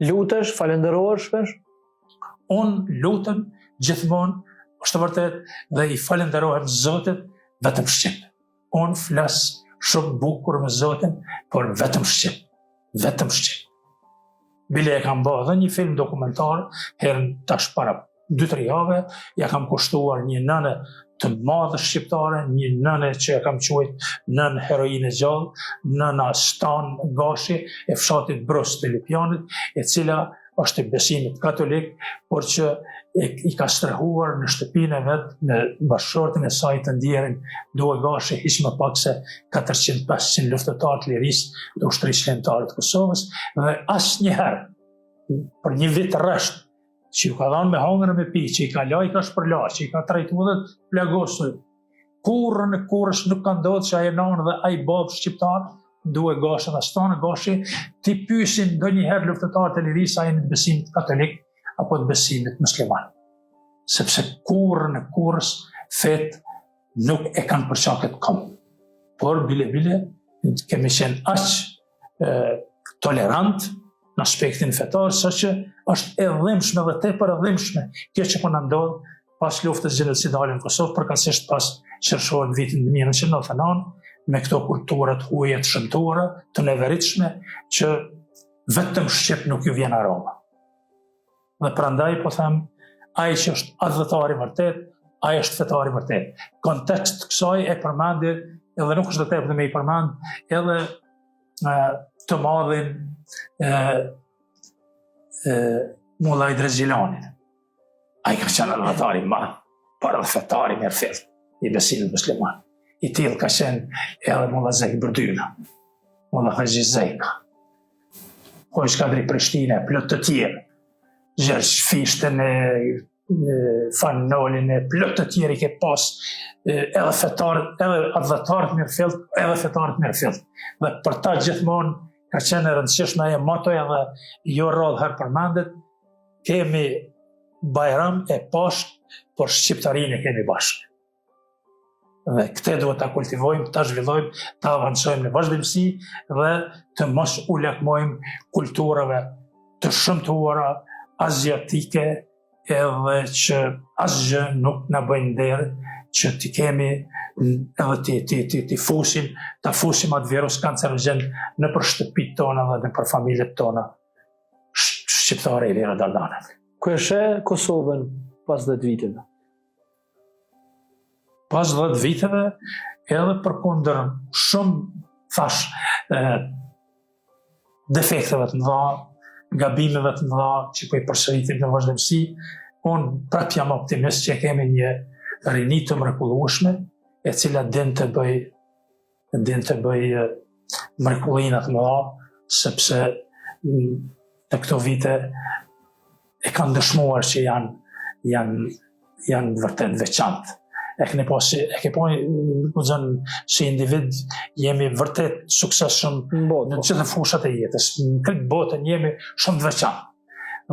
Lutesh, falenderohesh shpesh? Unë lutem gjithmonë, është vërtet, dhe i falenderohem Zotit vetëm shqip. Unë flas shumë bukur me Zotin, por vetëm shqip. Vetëm shqip. Bile e kam bërë dhe një film dokumentar, herën tash para 2-3 jave, ja kam kushtuar një nënë të madhe shqiptare, një nënë që ja kam quajt nën heroinë gjallë, nëna Stan Gashi, e fshatit Brus të Lipjanit, e cila është i besimit katolik, por që i ka strehuar në shtëpinë e vetë, në bashkëshortin e saj të ndjerin Due Gashi, hiq më pak se 400-500 luftëtarë të lirisë të ushtrisë kombëtare të Kosovës, dhe asnjëherë, për një vit rresht, që ju ka dhanë me hangër e me pi, që i ka laj ka shpërlar, që i ka trajtu dhe plagosur, kurrësh nuk ka ndodhur që ai nanë dhe ai babë shqiptar, Due Gashi dhe Stan Gashi, ti pyesin ndonjëherë luftëtarët e lirisë a jeni të besimit katolik apo të besimit musliman. Sepse kurrës fet nuk e kanë përçarë këtë kom. Por bile kemi qenë aq tolerant në aspektin fetar, sa që është e dhimbshme dhe tepër e dhimbshme kjo që po na ndodh pas luftës gjenocidale në Kosovë, përkatësisht pas qershorit vitin 1999, me këto kulturat huaje të shëmtuara, të neveritshme, që vetëm shqip nuk ju vjen aroma. Dhe prandaj po them, ai që është adhëtar i vërtet, ai është fetar i vërtet. Kontekst kësaj e përmendi, edhe nuk është të tepër me i përmend, edhe të madhin Mullaj Drezgjilanin. Ai ka qenë adhëtar i madh, por edhe fetar i mirëfill i besimit musliman. I tillë ka qenë edhe Mulla Zeki Bërdyna, Mulla Haxhi Zeka, Hoxh Kadri Prishtina, plot të tjerë, Gjergj Fishten, Fanolin, plot të tjerë i ke pas, edhe fetarët, edhe adhëtarët mirëfill, edhe fetarët mirëfill. Dhe për ta gjithmonë ka qenë e rëndësishme e motoj edhe jo rrodh herë përmendet, kemi Bajram e Pashk, por shqiptarinë e kemi bashkë. Dhe këte duhet ta kultivojmë, ta zhvillojmë, ta avancojmë në vazhdimsi dhe të mos u lakmojmë kulturave të shëmtuara aziatike, edhe që asgjë nuk na bëjnë nder që t'i kemi edhe ta fusim atë virus kancerogen në për shtëpitë tona dhe në për familjet tona shqiptare i lira dallaneve. Ku e sheh Kosovën pas 10 viteve? Pas 10 viteve, edhe përkundër shumë thash defekteve të mëdha, gabimeve të mëdha që po i përsëritim në vazhdimsi, unë prap jam optimist që kemi një rini të mrekullueshme, e cila din të bëj mrekullinë të mëdha, sepse në këto vite e kanë dëshmuar që janë vërtet veçantë. E ke po si individ jemi vërtet suksesshëm në gjithë fushat e jetës. Në këtë botën jemi shumë të veçantë.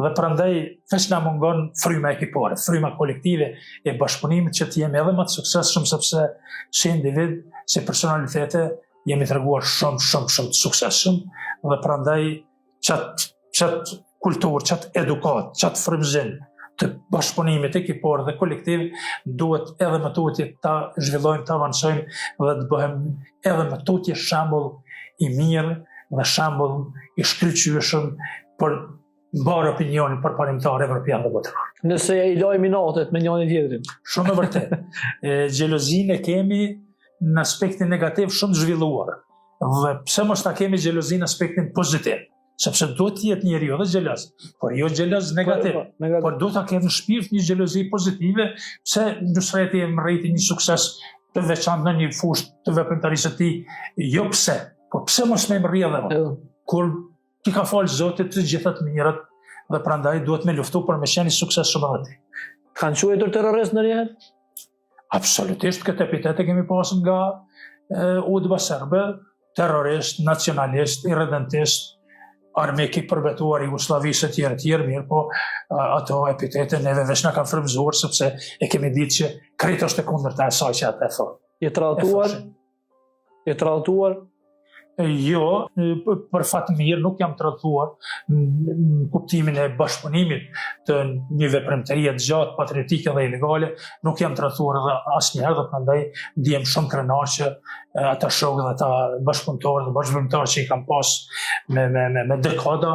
Dhe prandaj veç na mungon fryma ekipore, fryma kolektive e bashkëpunimit që të jemi edhe më të suksesshëm, sepse si individ, si personalitete jemi treguar shumë të suksesshëm dhe prandaj çat kulturë, çat edukat, çat frymëzim të bashkëpunimit ekipor dhe kolektiv duhet edhe më tutje ta zhvillojmë, ta avancojmë dhe të bëhem edhe më tutje shembull i mirë dhe shembull i shkëlqyeshëm për mbar opinionin përparimtar evropian dhe botëror. Nëse i lajmë natet me njëri tjetrin. Shumë e vërtet. Xhelozinë kemi në aspektin negativ shumë zhvilluar. Dhe pse mos ta kemi xhelozinë në aspektin pozitiv? Sepse duhet të jetë njeriu edhe xheloz, por jo xheloz negativ. Por duhet ta ketë në shpirt një xhelozi pozitive, pse ndërsa e mërriti një sukses të veçantë në një fushë të veprimtarisë së tij, jo pse, po pse mos më mërri edhe kur ti ka falë Zotit të gjitha të mirat dhe prandaj duhet me luftu për me qenë sukses shumë edhe ti. Kanë quajtur terrorist ndonjëherë? Absolutisht, këtë epitet e kemi pasur nga udhba serbe, terrorist, nacionalist, irredentist, armik i përbetuar Jugosllavisë e tjerë, mirë, po ato epitete neve veç na kanë frymëzuar sepse e kemi ditë që krejt është e kundërta e saj që atë e thonë. Je trautuar? Jo, për fat mirë nuk jam tradhuar në kuptimin e bashkëpunimit të një veprimtarie të gjatë, patriotike dhe ilegale, nuk jam tradhuar edhe asnjëherë, dhe prandaj ndihem shumë krenar që ata shokë dhe ata bashkëpunëtorë dhe bashkëpunëtarë që i kam pas me dekada,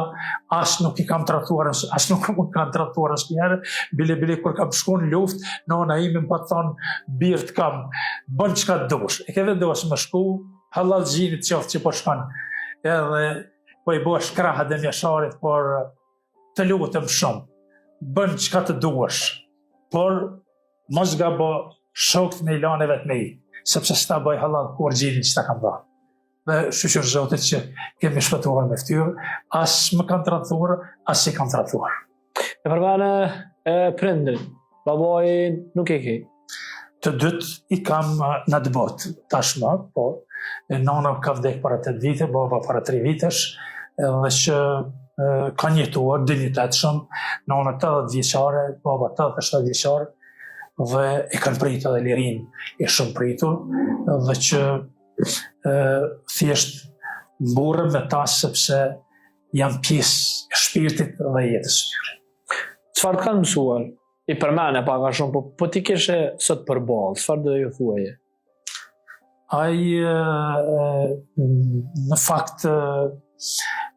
as nuk i kam tradhuar, as nuk kam tradhuar asnjëherë, bile kur kam shkuar në luftë, nona ime më pa thonë birë të kam, bën çka dush. E ke vetë dosh më shku, halal gjinit qoftë që po shkon, edhe po i bosh krahët dhe mjesharit, por të lutem shumë, bën çka të duash, por mos gabo shokët me ilane vetë me i, sepse s'ta bëj halal kur gjinit që ta kam dhënë. Dhe shqyqër Zotit që kemi shpëtuar me ftyrë, as më kanë tradhuar, as i kanë tradhuar. E përmene prindrit, babaj nuk e ke. Të dytë i kam në të botë tashmë, po nana ka vdek para 8 vite, baba para 3 vitesh, edhe që kanë jetuar dinjitetshëm, nana 80 vjeçare, baba 87 vjeçare, dhe e kanë pritur edhe lirin e shumë pritur, dhe që thjesht mburrem me ta sepse jam pjesë e shpirtit dhe jetës së tyre. Çfarë të kanë mësuar? I përmene pak a shumë, po ti keshe sot përballë, çfarë do ju thuaje? Në fakt,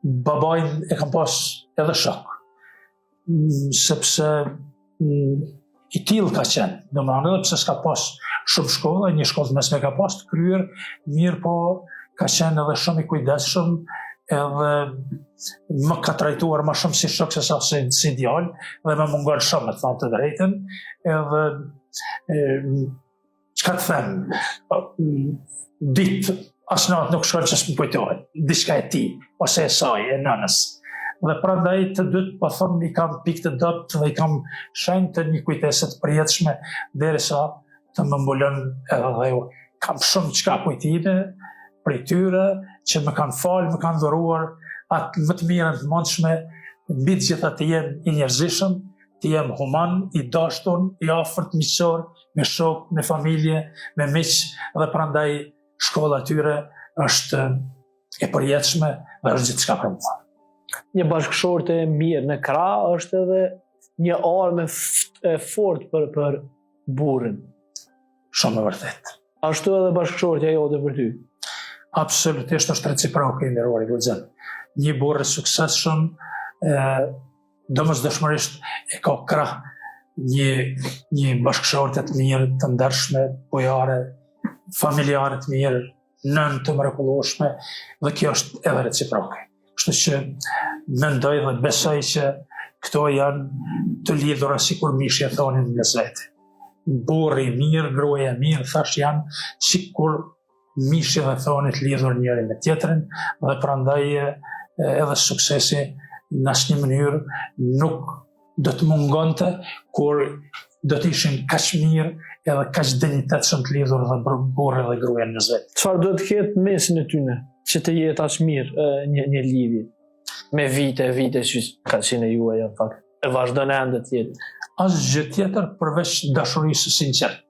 babajn e kam pas edhe shok, sepse i tillë ka qenë, domethënë edhe pse s'ka pas shumë shkollë, një shkollë mesme ka pas të kryer, mirë po ka qenë edhe shumë i kujdesshëm, edhe më ka trajtuar më shumë si shok se sa si djalë, dhe më mungon shumë, me të thënë të drejtën, edhe çka të them, ditë as natë nuk shkon që s'më kujtohet, diçka e tij, ose e saj, e nënës. Dhe prandaj të dytë po them i kam pikë të dobët dhe i kam shenjë të një kujtese të përjetshme derisa të më mbulon edhe dhe kam shumë çka kujtime prej tyre që më kanë falë, më kanë dhuruar atë më të mirën të mundshme, mbi të gjitha të jem i njerëzishëm, të jem human, i dashur, i afërt miqësor, me shok, me familje, me miq, dhe prandaj shkolla tyre është e përjetshme dhe është gjithçka për mua. Një bashkëshorte e mirë në krah është edhe një armë e fortë për burrin. Shumë e vërtet. Ashtu edhe bashkëshortja jote për ty. Absolutisht është reciproke, i nderuar i guxim. Një burrë i suksesshëm, domosdoshmërisht e ka krah një bashkëshorte të mirë, të ndershme, bujare, familjare të mirë, nën të mrekullueshme, dhe kjo është edhe reciproke. Kështu që mendoj dhe besoj që këto janë të lidhura sikur mishi e thonin në vetë. Burri i mirë, gruaja e mirë, thash janë sikur mishi dhe thonin të lidhur njëri me tjetrin, dhe prandaj edhe suksesi në asnjë mënyrë nuk do të mungonte kur do të ishin kaq mirë edhe kaq dinjitetshëm të lidhur dhe burri dhe gruaja në vetë. Çfarë do të ketë mesin e tyne që të jetë as mirë një lidhje me vite që ka qenë juaja në fakt, e vazhdon ende të jetë? Asgjë tjetër përveç dashurisë sinqerte.